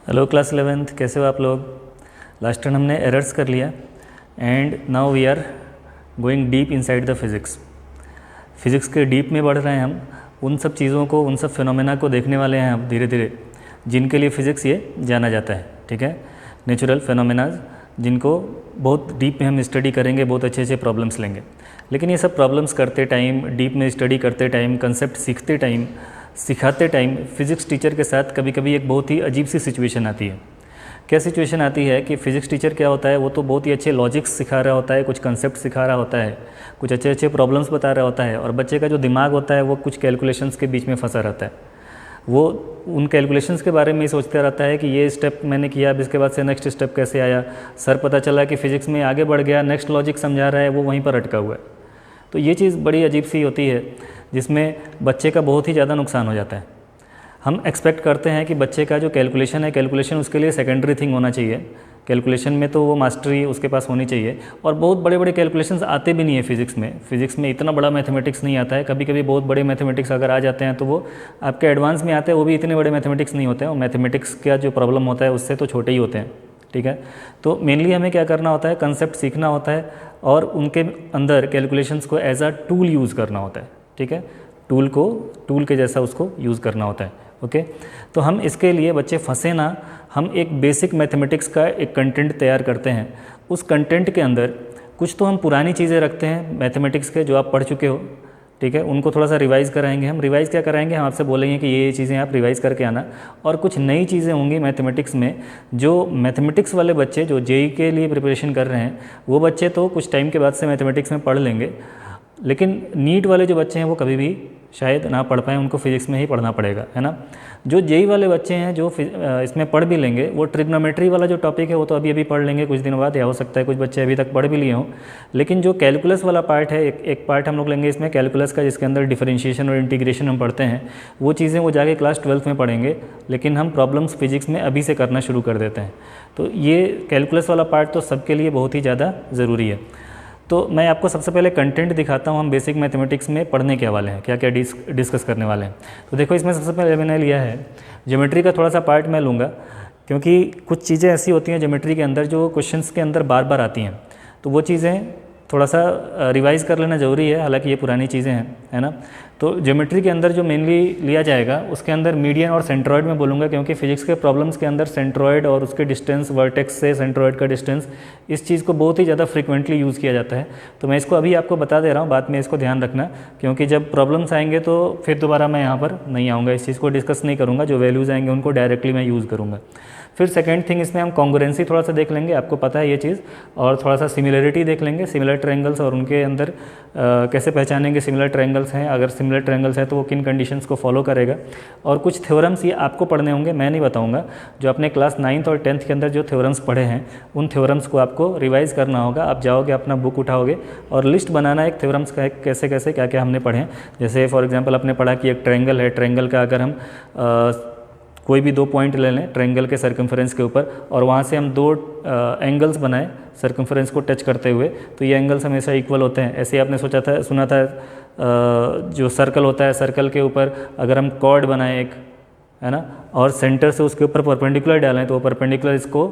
Hello class 11th, कैसे हो आप लोग। लास्ट टाइम हमने एरर्स कर लिया and now we are going deep inside the physics. Physics के डीप में बढ़ रहे हैं हम। उन सब चीज़ों को, उन सब फिनोमेना को देखने वाले हैं हम धीरे धीरे, जिनके लिए फ़िज़िक्स ये जाना जाता है। ठीक है, नेचुरल फिनोमेनाज, जिनको बहुत डीप में हम स्टडी करेंगे, बहुत अच्छे अच्छे प्रॉब्लम्स लेंगे। लेकिन ये सब प्रॉब्लम्स करते टाइम, डीप में स्टडी करते टाइम, कंसेप्ट सीखते टाइम, सिखाते टाइम फ़िज़िक्स टीचर के साथ कभी कभी एक बहुत ही अजीब सी सिचुएशन आती है। क्या सिचुएशन आती है कि फ़िज़िक्स टीचर क्या होता है, वो तो बहुत ही अच्छे लॉजिक्स सिखा रहा होता है, कुछ कंसेप्ट सिखा रहा होता है, कुछ अच्छे अच्छे प्रॉब्लम्स बता रहा होता है, और बच्चे का जो दिमाग होता है वो कुछ कैलकुलेशंस के बीच में फंसा रहता है। वो उन कैलकुलेशंस के बारे में ही सोचता रहता है कि ये स्टेप मैंने किया, अब इसके बाद से नेक्स्ट स्टेप कैसे आया। सर पता चला कि फ़िज़िक्स में आगे बढ़ गया, नेक्स्ट लॉजिक समझा रहा है, वो वहीं पर अटका हुआ है। तो ये चीज़ बड़ी अजीब सी होती है, जिसमें बच्चे का बहुत ही ज़्यादा नुकसान हो जाता है। हम एक्सपेक्ट करते हैं कि बच्चे का जो कैलकुलेशन है, कैलकुलेशन उसके लिए सेकेंडरी थिंग होना चाहिए। कैलकुलेशन में तो वो मास्टरी उसके पास होनी चाहिए, और बहुत बड़े बड़े कैलकुलेशंस आते भी नहीं है फ़िज़िक्स में। फ़िज़िक्स में इतना बड़ा मैथमेटिक्स नहीं आता है। कभी कभी बहुत बड़े मैथमेटिक्स अगर आ जाते हैं तो वो आपके एडवांस में आते हैं, वो भी इतने बड़े मैथमेटिक्स नहीं होते हैं। और मैथमेटिक्स का जो प्रॉब्लम होता है उससे तो छोटे ही होते हैं। ठीक है, तो मेनली हमें क्या करना होता है, कंसेप्ट सीखना होता है और उनके अंदर कैलकुलेशंस को एज अ टूल यूज़ करना होता है। ठीक है, टूल के जैसा उसको यूज़ करना होता है। ओके, तो हम इसके लिए बच्चे फंसे ना, हम एक बेसिक मैथमेटिक्स का एक कंटेंट तैयार करते हैं। उस कंटेंट के अंदर कुछ तो हम पुरानी चीज़ें रखते हैं मैथमेटिक्स के, जो आप पढ़ चुके हो। ठीक है, उनको थोड़ा सा रिवाइज़ कराएंगे हम। रिवाइज़ क्या कराएंगे, हम आपसे बोलेंगे कि ये चीज़ें आप रिवाइज़ करके आना। और कुछ नई चीज़ें होंगी मैथमेटिक्स में, जो मैथमेटिक्स वाले बच्चे जो जेईई के लिए प्रिपरेशन कर रहे हैं, वो बच्चे तो कुछ टाइम के बाद से मैथमेटिक्स में पढ़ लेंगे। लेकिन नीट वाले जो बच्चे हैं वो कभी भी शायद ना पढ़ पाएँ, उनको फिज़िक्स में ही पढ़ना पड़ेगा, है ना। जो जेईई वाले बच्चे हैं जो इसमें पढ़ भी लेंगे, वो ट्रिग्नोमेट्री वाला जो टॉपिक है वो तो अभी अभी पढ़ लेंगे कुछ दिनों बाद, या हो सकता है कुछ बच्चे अभी तक पढ़ भी लिए हों। लेकिन जो कैलकुलस वाला पार्ट है, एक पार्ट हम लोग लेंगे इसमें कैलकुलस का, जिसके अंदर डिफरेंशिएशन और इंटीग्रेशन हम पढ़ते हैं। वो चीज़ें वो जाके क्लास 12th में पढ़ेंगे, लेकिन हम प्रॉब्लम्स फिजिक्स में अभी से करना शुरू कर देते हैं। तो ये कैलकुलस वाला पार्ट तो सबके लिए बहुत ही ज़्यादा ज़रूरी है। तो मैं आपको सबसे पहले कंटेंट दिखाता हूँ, हम बेसिक मैथमेटिक्स में पढ़ने क्या वाले हैं, क्या क्या डिस्कस करने वाले हैं। तो देखो, इसमें सबसे पहले मैंने लिया है ज्योमेट्री का थोड़ा सा पार्ट मैं लूँगा, क्योंकि कुछ चीज़ें ऐसी होती हैं ज्योमेट्री के अंदर जो क्वेश्चंस के अंदर बार बार आती हैं, तो वो चीज़ें थोड़ा सा रिवाइज़ कर लेना ज़रूरी है। हालांकि ये पुरानी चीज़ें हैं, है ना। तो ज्योमेट्री के अंदर जो मेनली लिया जाएगा, उसके अंदर मीडियन और सेंट्रॉयड में बोलूँगा, क्योंकि फिजिक्स के प्रॉब्लम्स के अंदर सेंट्रॉयड और उसके डिस्टेंस, वर्टेक्स से सेंट्रॉयड का डिस्टेंस, इस चीज़ को बहुत ही ज़्यादा फ्रीक्वेंटली यूज़ किया जाता है। तो मैं इसको अभी आपको बता दे रहा हूँ, बाद में इसको ध्यान रखना, क्योंकि जब प्रॉब्लम्स आएंगे तो फिर दोबारा मैं यहाँ पर नहीं आऊँगा, इस चीज़ को डिस्कस नहीं करूँगा। जो वैल्यूज़ आएंगे उनको डायरेक्टली मैं यूज़ करूँगा। फिर सेकेंड थिंग, इसमें हम कॉन्ग्रुएंसी थोड़ा सा देख लेंगे, आपको पता है ये चीज़, और थोड़ा सा सिमिलरिटी देख लेंगे, सिमिलर ट्रायंगल्स और उनके अंदर कैसे पहचानेंगे सिमिलर ट्रायंगल्स हैं, अगर सिमिलर ट्रायंगल्स हैं तो वो किन कंडीशंस को फॉलो करेगा। और कुछ थ्योरम्स ये आपको पढ़ने होंगे, मैं नहीं बताऊंगा। जो आपने क्लास 9th और 10th के अंदर जो थ्योरम्स पढ़े हैं, उन थ्योरम्स को आपको रिवाइज़ करना होगा। आप जाओगे, अपना बुक उठाओगे और लिस्ट बनाना एक थ्योरम्स का, कैसे कैसे क्या क्या हमने पढ़े हैं। जैसे फॉर एग्जाम्पल आपने पढ़ा कि एक ट्रायंगल है, ट्रायंगल का अगर हम कोई भी 2 पॉइंट ले लें ट्रायंगल के सर्कमफेरेंस के ऊपर, और वहाँ से हम 2 एंगल्स बनाएं सर्कमफेरेंस को टच करते हुए, तो ये एंगल्स हमेशा इक्वल होते हैं। ऐसे ही आपने सुना था जो सर्कल होता है, सर्कल के ऊपर अगर हम कॉर्ड बनाएं एक, है ना, और सेंटर से उसके ऊपर परपेंडिकुलर डालें तो वो परपेंडिकुलर इसको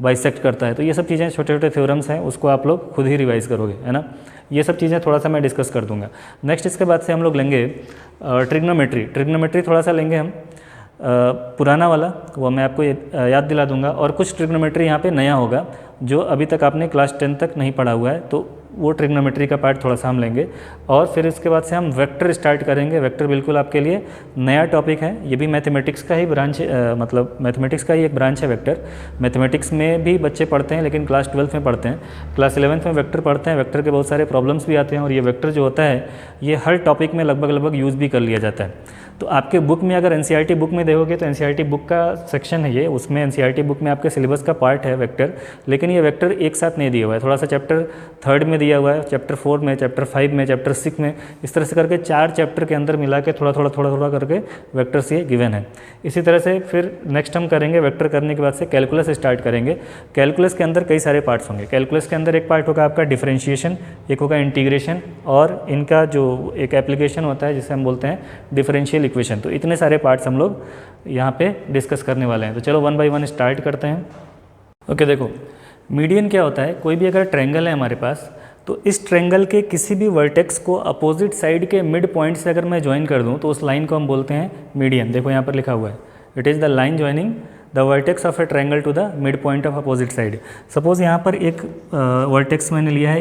बाइसेक्ट करता है। तो ये सब चीज़ें छोटे छोटे थ्योरम्स हैं, उसको आप लोग खुद ही रिवाइज़ करोगे, है ना। ये सब चीज़ें थोड़ा सा मैं डिस्कस कर दूंगा। नेक्स्ट इसके बाद से हम लोग लेंगे ट्रिग्नोमेट्री थोड़ा सा लेंगे हम, पुराना वाला, वो मैं आपको याद दिला दूंगा। और कुछ ट्रिग्नोमेट्री यहाँ पे नया होगा जो अभी तक आपने क्लास 10 तक नहीं पढ़ा हुआ है, तो वो ट्रिग्नोमेट्री का पार्ट थोड़ा सा हम लेंगे। और फिर इसके बाद से हम वेक्टर स्टार्ट करेंगे। वेक्टर बिल्कुल आपके लिए नया टॉपिक है, ये भी मैथमेटिक्स का ही ब्रांच, मतलब मैथमेटिक्स का ही एक ब्रांच है वेक्टर। मैथमेटिक्स में भी बच्चे पढ़ते हैं, लेकिन क्लास 12 में पढ़ते हैं। क्लास 11th में वेक्टर पढ़ते हैं। वेक्टर के बहुत सारे प्रॉब्लम्स भी आते हैं, और ये वेक्टर जो होता है ये हर टॉपिक में लगभग यूज़ भी कर लिया जाता है। तो आपके बुक में, अगर एनसीईआरटी बुक में देखोगे तो एनसीईआरटी बुक का सेक्शन है ये, उसमें एनसीईआरटी बुक में आपके सिलेबस का पार्ट है वेक्टर। लेकिन ये वेक्टर एक साथ नहीं दिया हुआ है, थोड़ा सा चैप्टर 3rd में दिया हुआ है, चैप्टर 4 में, चैप्टर 5 में, चैप्टर 6 में, इस तरह से करके 4 चैप्टर के अंदर मिला के थोड़ा थोड़ा करके वेक्टर्स ये गिवन है। इसी तरह से फिर नेक्स्ट हम करेंगे, वेक्टर करने के बाद से कैलकुलस स्टार्ट करेंगे। कैलकुलस के अंदर कई सारे पार्ट्स होंगे। कैलकुलस के अंदर एक पार्ट होगा आपका डिफरेंशिएशन, एक होगा इंटीग्रेशन, और इनका जो एक एप्लीकेशन होता है जिसे हम बोलते हैं डिफरेंशियल इक्वेशन। तो इतने सारे पार्ट्स हम लोग यहाँ पे डिस्कस करने वाले हैं। तो चलो वन बाय वन स्टार्ट करते हैं। ओके, देखो मीडियन क्या होता है, कोई भी अगर ट्रायंगल है हमारे पास, तो इस ट्रायंगल के किसी भी वर्टेक्स को अपोजिट साइड के मिड पॉइंट से अगर मैं ज्वाइन कर दूँ तो उस लाइन को हम बोलते हैं मीडियन। देखो यहाँ पर लिखा हुआ है, it is the line joining the vertex of a triangle to the midpoint of opposite side. Suppose यहाँ पर एक वर्टेक्स मैंने लिया है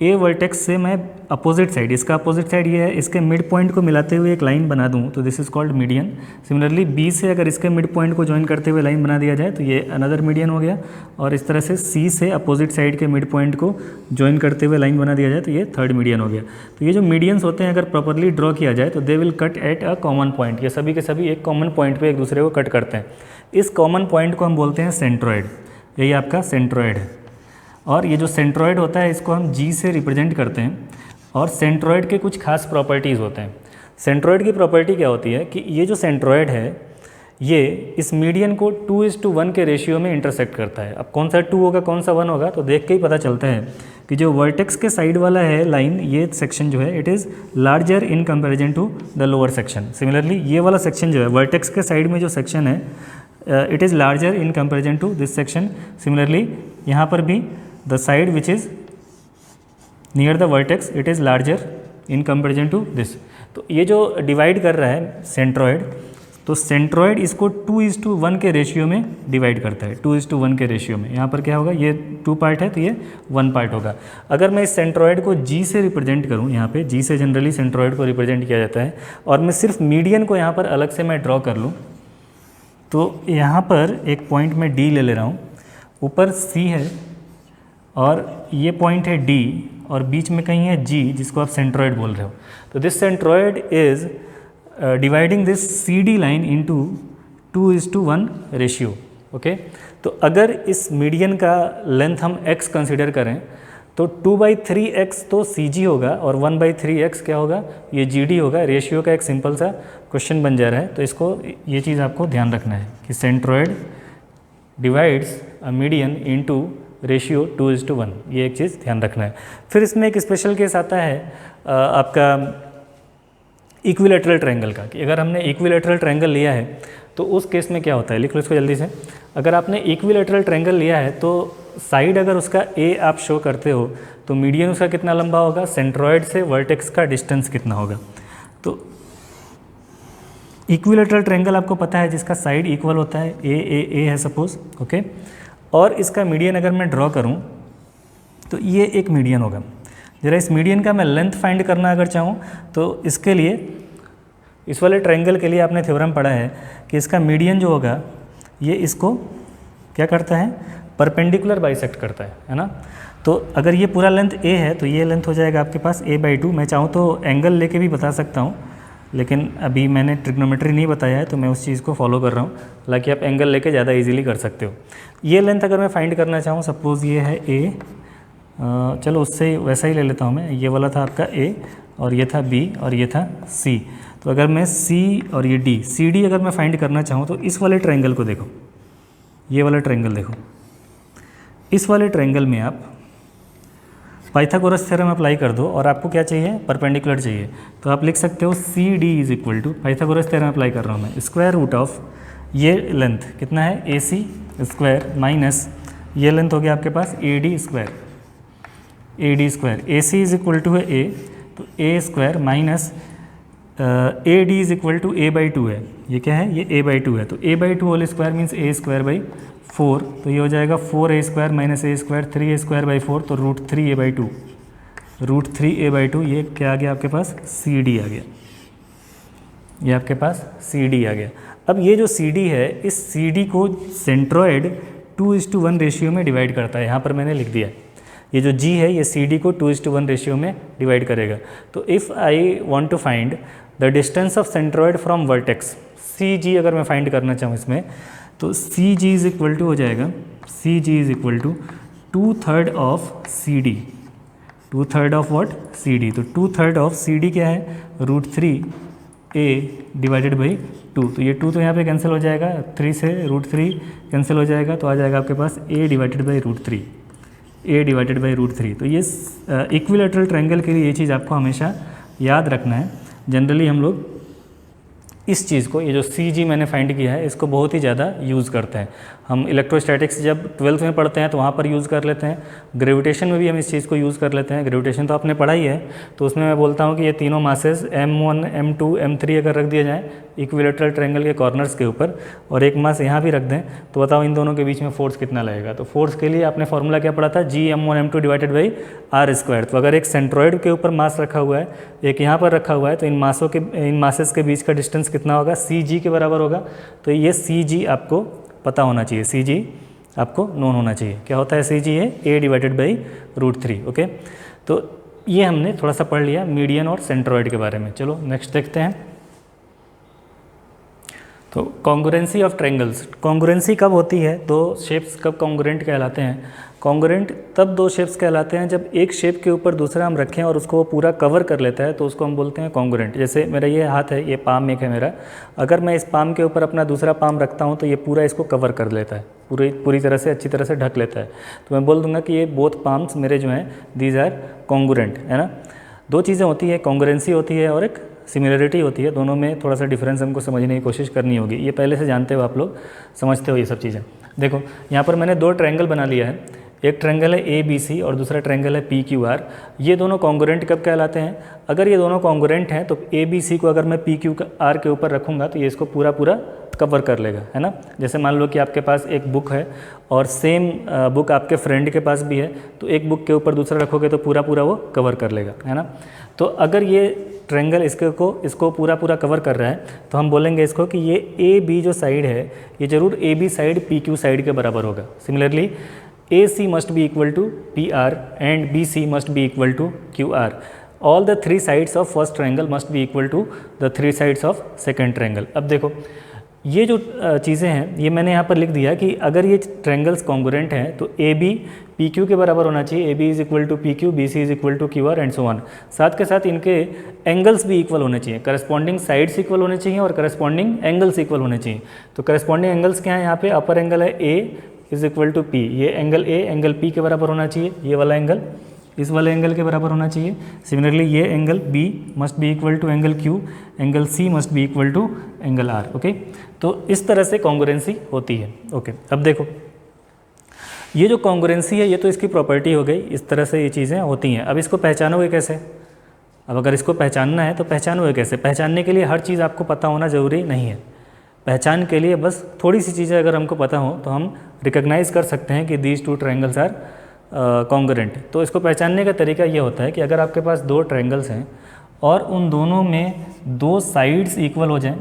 ए वर्टेक्स से मैं अपोजिट साइड, इसका अपोजिट साइड ये है, इसके मिड पॉइंट को मिलाते हुए एक लाइन बना दूँ तो this is called median. Similarly B से अगर इसके मिड पॉइंट को ज्वाइन करते हुए लाइन बना दिया जाए तो ये अनदर मीडियन हो गया, और इस तरह से सी से अपोजिट साइड के मिड पॉइंट को ज्वाइन करते हुए लाइन बना दिया जाए तो ये थर्ड मीडियन हो गया। तो ये जो मीडियंस होते हैं अगर प्रॉपरली ड्रॉ किया जाए तो they will cut at a common point. ये सभी के सभी एक कॉमन पॉइंट पर एक दूसरे को कट करते हैं। इस कॉमन पॉइंट को हम बोलते हैं सेंट्रॉयड। यही आपका सेंट्रॉयड है, और ये जो सेंट्रॉयड होता है इसको हम जी से रिप्रेजेंट करते हैं। और सेंट्रॉयड के कुछ खास प्रॉपर्टीज़ होते हैं। सेंट्रॉयड की प्रॉपर्टी क्या होती है कि ये जो सेंट्रॉयड है ये इस मीडियन को 2:1 के रेशियो में इंटरसेक्ट करता है। अब कौन सा 2 होगा कौन सा 1 होगा तो देख के ही पता चलता है कि जो वर्टेक्स के साइड वाला है लाइन, ये सेक्शन जो है it is larger in comparison to the lower section. Similarly ये वाला सेक्शन जो है वर्टेक्स के साइड में जो सेक्शन है it is larger in comparison to this section. Similarly यहाँ पर भी the side which is near the vertex it is larger in comparison to this। तो ये जो डिवाइड कर रहा है सेंट्रॉयड, तो सेंट्रॉयड इसको 2:1 के रेशियो में डिवाइड करता है। 2:1 के रेशियो में यहाँ पर क्या होगा, ये 2 पार्ट है तो ये 1 पार्ट होगा। अगर मैं इस सेंट्रॉयड को जी से रिप्रेजेंट करूँ, यहाँ पे जी से जनरली सेंट्रॉयड को रिप्रेजेंट किया जाता है, और मैं सिर्फ मीडियन को यहाँ पर अलग से मैं ड्रॉ कर लूँ तो यहाँ पर एक पॉइंट मैं डी ले ले रहा हूँ, ऊपर सी है और ये पॉइंट है डी, और बीच में कहीं है जी जिसको आप सेंट्रॉयड बोल रहे हो। तो this centroid is dividing this C D line into 2:1 ratio. Okay, तो अगर इस मीडियन का लेंथ हम x कंसिडर करें तो 2/3x तो सी जी होगा और 1/3x क्या होगा, ये जी डी होगा। रेशियो का एक सिंपल सा क्वेश्चन बन जा रहा है। तो इसको ये चीज़ आपको ध्यान रखना है कि centroid divides a median into ratio 2:1, ये एक चीज़ ध्यान रखना है। फिर इसमें एक स्पेशल केस आता है आपका इक्विलेटरल ट्रायंगल का, कि अगर हमने इक्विलेटरल ट्रायंगल लिया है तो उस केस में क्या होता है, लिख लो इसको जल्दी से। अगर आपने इक्विलेटरल ट्रायंगल लिया है तो साइड अगर उसका ए आप शो करते हो तो मीडियन उसका कितना लंबा होगा, सेंट्रॉयड से वर्टेक्स का डिस्टेंस कितना होगा। तो इक्विलेटरल ट्रायंगल आपको पता है जिसका साइड इक्वल होता है, ए है सपोज। ओके, और इसका मीडियन अगर मैं ड्रॉ करूं तो ये एक मीडियन होगा। ज़रा इस मीडियन का मैं लेंथ फाइंड करना अगर चाहूँ तो इसके लिए, इस वाले ट्रायंगल के लिए आपने थ्योरम पढ़ा है कि इसका मीडियन जो होगा ये इसको क्या करता है, परपेंडिकुलर बाइसेक्ट करता है ना। तो अगर ये पूरा लेंथ a है तो ये लेंथ हो जाएगा आपके पास a/2। मैं चाहूँ तो एंगल लेके भी बता सकता हूँ, लेकिन अभी मैंने ट्रिग्नोमेट्री नहीं बताया है तो मैं उस चीज़ को फॉलो कर रहा हूँ। हालांकि आप एंगल लेके ज़्यादा इजीली कर सकते हो। ये लेंथ अगर मैं फाइंड करना चाहूँ, सपोज़ ये है a, चलो उससे वैसा ही ले लेता हूँ मैं। ये वाला था आपका a और ये था b और ये था c। तो अगर मैं c और ये d, सी डी अगर मैं फाइंड करना चाहूँ तो इस वाले ट्रायंगल को देखो, ये वाला ट्रायंगल देखो। इस वाले ट्रायंगल में आप पाइथागोरस थ्योरम अप्लाई कर दो और आपको क्या चाहिए, परपेंडिकुलर चाहिए। तो आप लिख सकते हो C D is equal to, Pythagoras theorem apply कर रहा हूँ मैं, स्क्वायर रूट ऑफ ये लेंथ कितना है ए सी स्क्वायर माइनस ये लेंथ हो गया आपके पास A D square. A C is equal to है ए, तो A square minus A D is equal to a/2 है। ये क्या है, ये a/2 है। तो a/2 whole square means a²/4। तो ये हो जाएगा 4a² माइनस a², 3a²/4, तो √3a/2। √3a/2 ये क्या आ गया आपके पास, सी डी आ गया। ये आपके पास सी डी आ गया। अब ये जो सी डी है, इस सी डी को सेंट्रॉयड 2:1 रेशियो में डिवाइड करता है। यहाँ पर मैंने लिख दिया, ये जो जी है ये सी डी को 2:1 रेशियो में डिवाइड करेगा। तो if I want to find the distance of centroid from vertex, C G अगर मैं फाइंड करना चाहूँ इसमें, तो C G is equal to हो जाएगा, C G is equal to 2/3 of C D. 2/3 of what, C D. तो 2/3 of C D क्या है, √3a डिवाइडेड बाई 2। तो ये 2 तो यहाँ पे कैंसिल हो जाएगा, 3 से √3 कैंसिल हो जाएगा, तो आ जाएगा आपके पास a divided by √3, a divided by √3। तो ये इक्विलेटरल ट्रायंगल के लिए ये चीज़ आपको हमेशा याद रखना है। जनरली हम लोग इस चीज़ को, ये जो सी जी मैंने फाइंड किया है, इसको बहुत ही ज़्यादा यूज़ करते हैं हम। इलेक्ट्रोस्टैटिक्स जब 12th में पढ़ते हैं तो वहाँ पर यूज़ कर लेते हैं, ग्रेविटेशन में भी हम इस चीज़ को यूज़ कर लेते हैं। ग्रेविटेशन तो आपने पढ़ा ही है, तो उसमें मैं बोलता हूँ कि ये तीनों मासेस M1 M2 M3 अगर रख दिए जाएँ इक्विलेटरल ट्रायंगल के कॉर्नर्स के ऊपर और एक मास यहाँ भी रख दें, तो बताओ इन दोनों के बीच में फोर्स कितना लगेगा। तो फोर्स के लिए आपने फॉर्मूला क्या पढ़ा था, G M1 M2 divided by R²। तो अगर एक सेंट्रॉइड के ऊपर मास रखा हुआ है, एक यहाँ पर रखा हुआ है, तो इन मासेस के बीच का डिस्टेंस कितना होगा, CG के बराबर होगा। तो ये CG आपको पता होना चाहिए, CG आपको नोन होना चाहिए। क्या होता है CG? है A डिवाइडेड बाई √3। ओके, तो ये हमने थोड़ा सा पढ़ लिया मीडियन और सेंट्रॉइड के बारे में। चलो नेक्स्ट देखते हैं। तो कॉन्ग्रुएंसी ऑफ ट्रायंगल्स, कॉन्ग्रुएंसी कब होती है, दो शेप्स कब कॉन्ग्रुएंट कहलाते हैं? कॉन्ग्रुएंट तब दो शेप्स कहलाते हैं जब एक शेप के ऊपर दूसरा हम रखें और उसको पूरा कवर कर लेता है, तो उसको हम बोलते हैं कॉन्ग्रुएंट। जैसे मेरा ये हाथ है, ये पाम एक है मेरा, अगर मैं इस पाम के ऊपर अपना दूसरा पाम रखता हूँ तो ये पूरा इसको कवर कर लेता है, पूरी तरह से अच्छी तरह से ढक लेता है। तो मैं बोल दूंगा कि ये बोथ पाम्स मेरे जो हैं दीज आर कॉन्ग्रुएंट, है ना। दो चीज़ें होती है, कॉन्ग्रुएंसी होती है और एक सिमिलरिटी होती है। दोनों में थोड़ा सा डिफरेंस हमको समझने की कोशिश करनी होगी। ये पहले से जानते हो आप लोग, समझते हो ये सब चीज़ें। देखो यहाँ पर मैंने दो ट्रायंगल बना लिया है, एक ट्रायंगल है ABC और दूसरा ट्रायंगल है PQR। ये दोनों कॉन्ग्रुएंट कब कहलाते हैं? अगर ये दोनों कॉन्ग्रुएंट हैं तो ABC को अगर मैं PQR के ऊपर रखूँगा तो ये इसको पूरा कवर कर लेगा, है ना। जैसे मान लो कि आपके पास एक बुक है और सेम बुक आपके फ्रेंड के पास भी है, तो एक बुक के ऊपर दूसरा रखोगे तो पूरा वो कवर कर लेगा, है ना। तो अगर ये ट्रायंगल इसको पूरा कवर कर रहा है तो हम बोलेंगे इसको कि ये AB जो साइड है ये जरूर AB साइड PQ साइड के बराबर होगा। Similarly AC must be equal to PR and BC must be equal to QR। All the 3 sides of first triangle must be equal to the 3 sides of second triangle. अब देखो ये जो चीज़ें हैं ये मैंने यहाँ पर लिख दिया कि अगर ये ट्रायंगल्स कॉन्ग्रुएंट हैं तो AB PQ के बराबर होना चाहिए, AB is equal to PQ, BC is equal to QR and so on. साथ के साथ इनके एंगल्स भी इक्वल होने चाहिए, करस्पॉन्डिंग साइड्स इक्वल होने चाहिए और करस्पॉन्डिंग एंगल्स इक्वल होने चाहिए। तो करस्पॉन्डिंग एंगल्स क्या है, यहाँ पे अपर एंगल है A is equal to P, ये एंगल A एंगल P के बराबर होना चाहिए, ये वाला एंगल इस वाले एंगल के बराबर होना चाहिए। सिमिलरली ये angle B must be equal to angle Q, angle C must be equal to angle R। Okay, तो इस तरह से कॉन्ग्रुएंसी होती है। ओके, अब देखो ये जो कॉन्ग्रुएंसी है ये तो इसकी प्रॉपर्टी हो गई, इस तरह से ये चीज़ें होती हैं। अब इसको पहचानोगे कैसे? अब अगर इसको पहचानना है तो पहचानोगे कैसे? पहचानने के लिए हर चीज़ आपको पता होना ज़रूरी नहीं है। पहचान के लिए बस थोड़ी सी चीज़ें अगर हमको पता हो तो हम रिकॉग्नाइज़ कर सकते हैं कि दीज 2 ट्रायंगल्स आर कॉन्ग्रुएंट। तो इसको पहचानने का तरीका ये होता है कि अगर आपके पास 2 ट्रायंगल्स हैं और उन दोनों में 2 साइड्स इक्वल हो जाएं,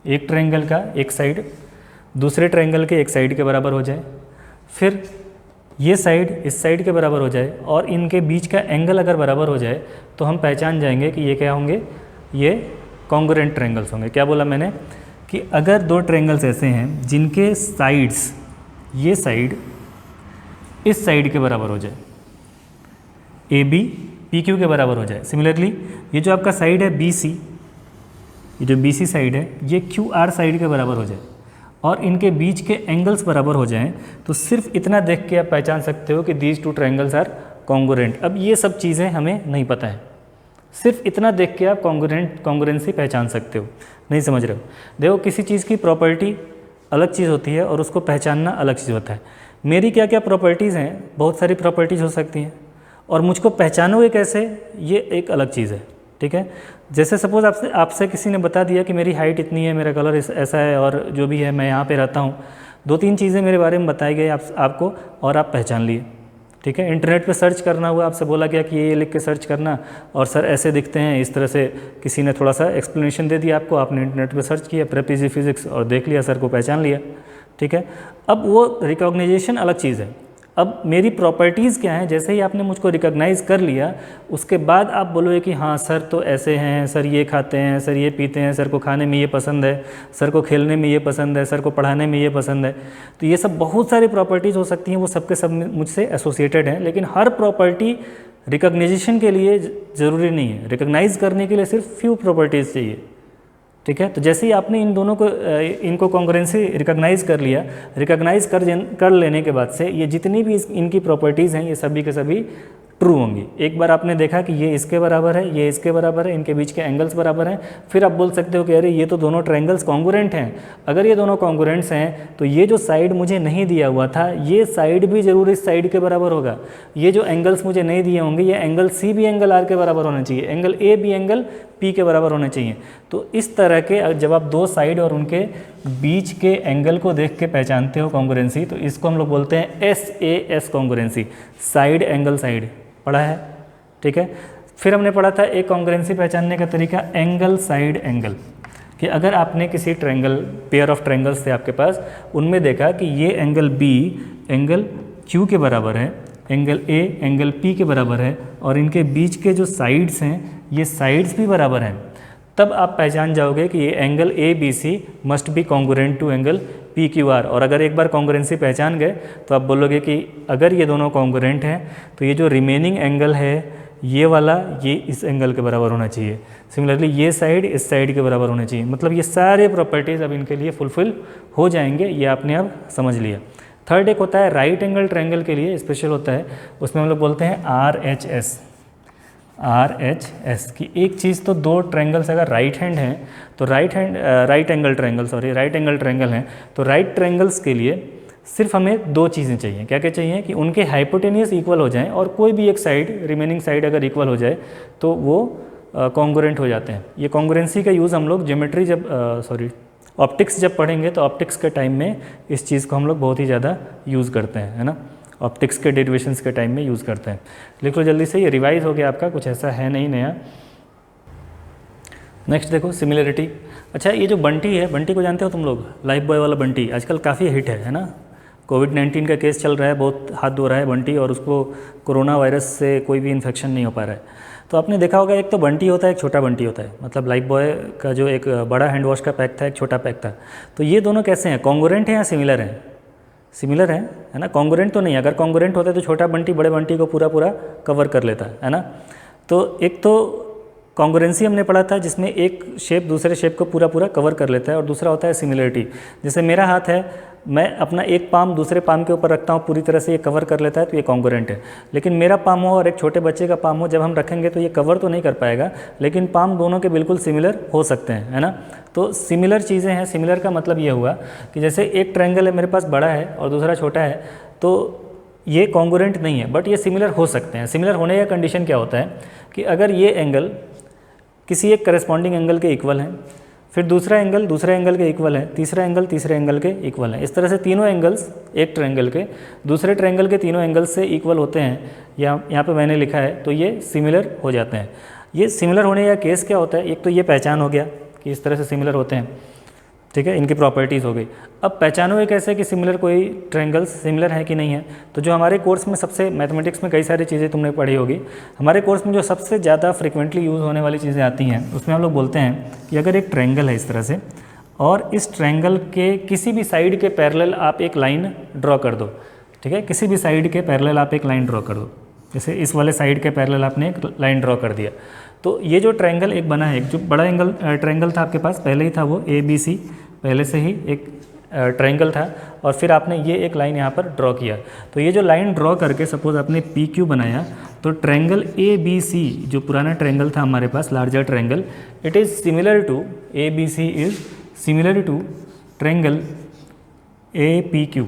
एक ट्रायंगल का एक साइड दूसरे ट्रायंगल के एक साइड के बराबर हो जाए, फिर ये साइड इस साइड के बराबर हो जाए और इनके बीच का एंगल अगर बराबर हो जाए, तो हम पहचान जाएंगे कि ये क्या होंगे, ये कॉन्ग्रुएंट ट्रायंगल्स होंगे। क्या बोला मैंने कि अगर 2 ट्रायंगल्स ऐसे हैं जिनके साइड्स, ये साइड इस साइड के बराबर हो जाए, AB PQ के बराबर हो जाए। सिमिलरली ये जो आपका साइड है BC, ये जो BC साइड है ये QR साइड के बराबर हो जाए और इनके बीच के एंगल्स बराबर हो जाएं, तो सिर्फ इतना देख के आप पहचान सकते हो कि दीज 2 ट्रायंगल्स आर कॉन्ग्रुएंट। अब ये सब चीज़ें हमें नहीं पता है, सिर्फ इतना देख के आप कॉन्ग्रुएंसी पहचान सकते हो। नहीं समझ रहे हो? देखो किसी चीज़ की प्रॉपर्टी अलग चीज़ होती है और उसको पहचानना अलग चीज़ होता है। मेरी क्या क्या प्रॉपर्टीज़ हैं, बहुत सारी प्रॉपर्टीज़ हो सकती हैं और मुझको पहचानोगे कैसे, ये एक अलग चीज़ है। ठीक है, जैसे सपोज़ आपसे किसी ने बता दिया कि मेरी हाइट इतनी है, मेरा कलर ऐसा है और जो भी है मैं यहाँ पे रहता हूँ, 2-3 चीज़ें मेरे बारे में बताई गई आपको और आप पहचान लिए। ठीक है, इंटरनेट पे सर्च करना हुआ, आपसे बोला गया कि ये लिख के सर्च करना और सर ऐसे दिखते हैं, इस तरह से किसी ने थोड़ा सा एक्सप्लेनेशन दे दिया आपको, आपने इंटरनेट पे सर्च किया प्रेप इजी फिजिक्स और देख लिया, सर को पहचान लिया। ठीक है, अब वो रिकॉग्निजेशन अलग चीज़ है। अब मेरी प्रॉपर्टीज़ क्या हैं, जैसे ही आपने मुझको रिकॉग्नाइज़ कर लिया उसके बाद आप बोलोगे कि हाँ सर तो ऐसे हैं, सर ये खाते हैं, सर ये पीते हैं, सर को खाने में ये पसंद है, सर को खेलने में ये पसंद है, सर को पढ़ाने में ये पसंद है। तो ये सब बहुत सारी प्रॉपर्टीज़ हो सकती हैं, वो सबके सब मुझसे एसोसिएटेड हैं, लेकिन हर प्रॉपर्टी रिकॉग्निशन के लिए ज़रूरी नहीं है। रिकॉग्नाइज़ करने के लिए सिर्फ फ्यू प्रॉपर्टीज़ चाहिए। ठीक है, तो जैसे ही आपने इन दोनों को इनको कॉन्ग्रुएंसी रिकॉग्नाइज़ कर लिया, रिकॉग्नाइज़ कर लेने के बाद से ये जितनी भी इनकी प्रॉपर्टीज़ हैं ये सभी के सभी ट्रू होंगी। एक बार आपने देखा कि ये इसके बराबर है, ये इसके बराबर है, इनके बीच के एंगल्स बराबर हैं, फिर आप बोल सकते हो कि अरे ये तो दोनों ट्रायंगल्स कॉन्ग्रुएंट हैं। अगर ये दोनों कॉन्ग्रुएंट्स हैं तो ये जो साइड मुझे नहीं दिया हुआ था ये साइड भी जरूर इस साइड के बराबर होगा। ये जो एंगल्स मुझे नहीं दिए होंगे ये एंगल सी भी एंगल आर के बराबर होना चाहिए, एंगल ए भी एंगल पी के बराबर होने चाहिए। तो इस तरह के जब आप दो साइड और उनके बीच के एंगल को देख के पहचानते हो कॉन्ग्रुएंसी, तो इसको हम लोग बोलते हैं SAS congruency, side angle side. पढ़ा है, ठीक है। फिर हमने पढ़ा था एक कॉन्ग्रुएंसी पहचानने का तरीका एंगल साइड एंगल, कि अगर आपने किसी ट्रायंगल, पेयर ऑफ ट्रायंगल्स थे आपके पास, उनमें देखा कि ये एंगल B एंगल Q के बराबर है, एंगल A एंगल P के बराबर है, और इनके बीच के जो साइड्स हैं ये साइड्स भी बराबर हैं, तब आप पहचान जाओगे कि ये angle ABC must be congruent to angle PQR। और अगर एक बार कॉन्ग्रुएंसी पहचान गए तो आप बोलोगे कि अगर ये दोनों कॉन्ग्रुएंट हैं तो ये जो रिमेनिंग एंगल है ये वाला ये इस एंगल के बराबर होना चाहिए, सिमिलरली ये साइड इस साइड के बराबर होना चाहिए। मतलब ये सारे प्रॉपर्टीज़ अब इनके लिए फुलफिल हो जाएंगे, ये आपने अब समझ लिया। थर्ड एक होता है राइट एंगल ट्रायंगल के लिए स्पेशल होता है, उसमें हम लोग बोलते हैं RHS की एक चीज़। तो दो ट्रायंगल्स अगर राइट एंगल ट्रायंगल हैं तो राइट ट्रायंगल्स के लिए सिर्फ हमें दो चीज़ें चाहिए। क्या क्या चाहिए कि उनके हाइपोटेनियस इक्वल हो जाएं और कोई भी एक साइड, रिमेनिंग साइड अगर इक्वल हो जाए तो वो कॉन्ग्रुएंट हो जाते हैं। ये कॉन्ग्रुएंसी का यूज़ हम लोग ज्योमेट्री ऑप्टिक्स जब पढ़ेंगे तो ऑप्टिक्स के टाइम में इस चीज़ को हम लोग बहुत ही ज़्यादा यूज़ करते हैं, है ना। ऑप्टिक्स के डेरिवेशंस के टाइम में यूज़ करते हैं। लिख लो जल्दी से, ये रिवाइज हो गया आपका, कुछ ऐसा है नहीं नया। नेक्स्ट देखो सिमिलरिटी। अच्छा, ये जो बंटी है, बंटी को जानते हो तुम लोग, लाइफ बॉय वाला बंटी आजकल काफ़ी हिट है ना। कोविड-19 का केस चल रहा है, बहुत हाथ धो रहा है बंटी, और उसको कोरोना वायरस से कोई भी इन्फेक्शन नहीं हो पा रहा है। तो आपने देखा होगा एक तो बंटी होता है, एक छोटा बंटी होता है। मतलब लाइफ बॉय का जो एक बड़ा हैंड वॉश का पैक था, एक छोटा पैक था। तो ये दोनों कैसे हैं, कॉन्ग्रुएंट हैं या सिमिलर हैं? सिमिलर है ना, कॉन्ग्रुएंट तो नहीं। अगर कॉन्ग्रुएंट होता है तो छोटा बंटी बड़े बंटी को पूरा कवर कर लेता है ना। तो एक तो कॉन्ग्रुएंसी हमने पढ़ा था जिसमें एक शेप दूसरे शेप को पूरा कवर कर लेता है, और दूसरा होता है सिमिलरिटी। जैसे मेरा हाथ है, मैं अपना एक पाम दूसरे पाम के ऊपर रखता हूँ, पूरी तरह से ये कवर कर लेता है, तो ये कॉन्ग्रुएंट है। लेकिन मेरा पाम हो और एक छोटे बच्चे का पाम हो, जब हम रखेंगे तो ये कवर तो नहीं कर पाएगा, लेकिन पाम दोनों के बिल्कुल सिमिलर हो सकते हैं, है ना। तो सिमिलर चीज़ें हैं। सिमिलर का मतलब ये हुआ कि जैसे एक ट्रायंगल है मेरे पास बड़ा है और दूसरा छोटा है, तो ये कॉन्ग्रुएंट नहीं है, बट ये सिमिलर हो सकते हैं। सिमिलर होने का कंडीशन क्या होता है कि अगर ये एंगल किसी एक करस्पॉन्डिंग एंगल के इक्वल हैं, फिर दूसरा एंगल दूसरे एंगल के इक्वल है, तीसरा एंगल तीसरे एंगल के इक्वल है, इस तरह से तीनों एंगल्स एक ट्रायंगल के दूसरे ट्रायंगल के तीनों एंगल्स से इक्वल होते हैं, या यहाँ पे मैंने लिखा है, तो ये सिमिलर हो जाते हैं। ये सिमिलर होने का केस क्या होता है, एक तो ये पहचान हो गया कि इस तरह से सिमिलर होते हैं, ठीक है, इनकी प्रॉपर्टीज़ हो गई। अब पहचानोगे कैसे कि सिमिलर कोई ट्रायंगल्स सिमिलर है कि नहीं है? तो जो हमारे कोर्स में सबसे, मैथमेटिक्स में कई सारी चीज़ें तुमने पढ़ी होगी, हमारे कोर्स में जो सबसे ज़्यादा फ्रिक्वेंटली यूज़ होने वाली चीज़ें आती हैं, उसमें हम लोग बोलते हैं कि अगर एक ट्रायंगल है इस तरह से, और इस ट्रायंगल के किसी भी साइड के पैरेलल आप एक लाइन ड्रॉ कर दो, ठीक है, किसी भी साइड के पैरेलल आप एक लाइन ड्रॉ कर दो, जैसे इस वाले साइड के पैरेलल आपने एक लाइन ड्रॉ कर दिया, तो ये जो ट्रायंगल एक बना है, एक जो बड़ा ट्रायंगल था आपके पास पहले ही था, वो ABC पहले से ही एक ट्रायंगल था, और फिर आपने ये एक लाइन यहाँ पर ड्रॉ किया। तो ये जो लाइन ड्रॉ करके सपोज आपने PQ बनाया, तो ट्रायंगल ABC जो पुराना ट्रायंगल था हमारे पास, larger triangle, it is similar to, ABC is similar to triangle APQ,